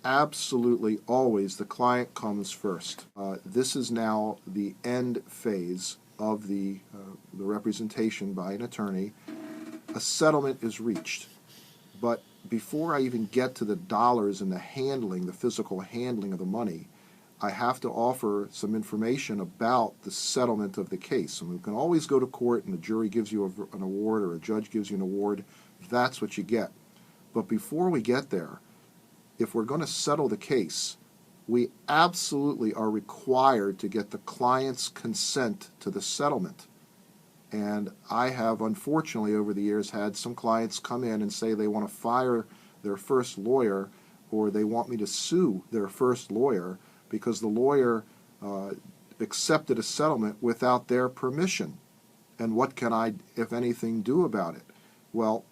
absolutely always the client comes first. This is now the end phase of the representation by an attorney. A settlement is reached, but before I even get to the dollars and the handling, the physical handling of the money, I have to offer some information about the settlement of the case. And we can always go to court and the jury gives you an award or a judge gives you an award. That's what you get. But before we get there, if we're going to settle the case, we absolutely are required to get the client's consent to the settlement. And I have, unfortunately, over the years, had some clients come in and say they want to fire their first lawyer or they want me to sue their first lawyer because the lawyer accepted a settlement without their permission. And what can I, if anything, do about it? Well,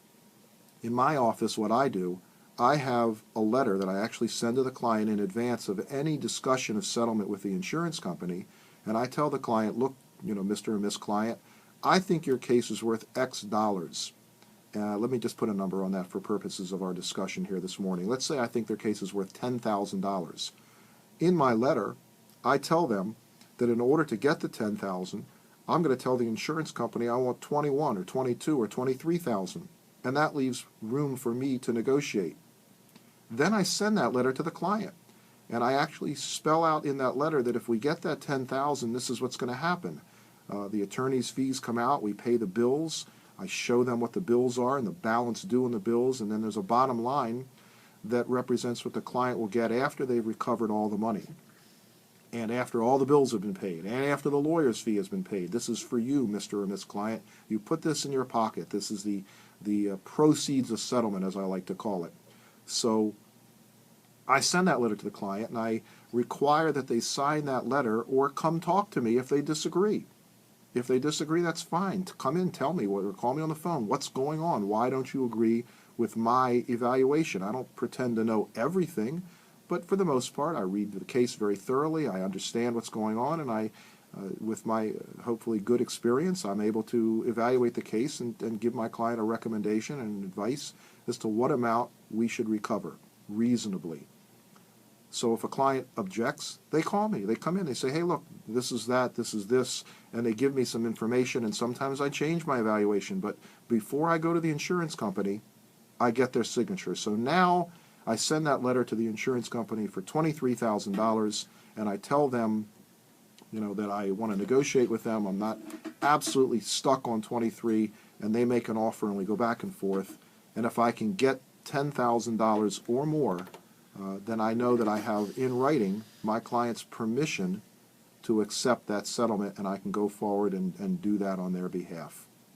in my office, what I do, I have a letter that I actually send to the client in advance of any discussion of settlement with the insurance company, and I tell the client, look, Mr. and Miss Client, I think your case is worth X dollars. Let me just put a number on that for purposes of our discussion here this morning. Let's say I think their case is worth $10,000. In my letter, I tell them that in order to get the $10,000, I'm going to tell the insurance company I want $21,000 or $22,000 or $23,000, and that leaves room for me to negotiate. Then I send that letter to the client, and I actually spell out in that letter that if we get that $10,000, this is what's going to happen. The attorney's fees come out, we pay the bills, I show them what the bills are and the balance due in the bills, and then there's a bottom line that represents what the client will get after they've recovered all the money, and after all the bills have been paid, and after the lawyer's fee has been paid. This is for you, Mr. or Miss Client. You put this in your pocket. This is the proceeds of settlement, as I like to call it. So I send that letter to the client, and I require that they sign that letter or come talk to me if they disagree. If they disagree, that's fine. Come in, tell me, or call me on the phone. What's going on? Why don't you agree with my evaluation? I don't pretend to know everything, but for the most part, I read the case very thoroughly. I understand what's going on, and with my hopefully good experience, I'm able to evaluate the case and give my client a recommendation and advice as to what amount we should recover reasonably. So if a client objects, they call me. They come in, they say, hey, look, this is that, this is this, and they give me some information, and sometimes I change my evaluation. But before I go to the insurance company, I get their signature. So now I send that letter to the insurance company for $23,000, and I tell them, that I want to negotiate with them. I'm not absolutely stuck on 23, and they make an offer, and we go back and forth. And if I can get $10,000 or more, then I know that I have in writing my client's permission to accept that settlement, and I can go forward and do that on their behalf.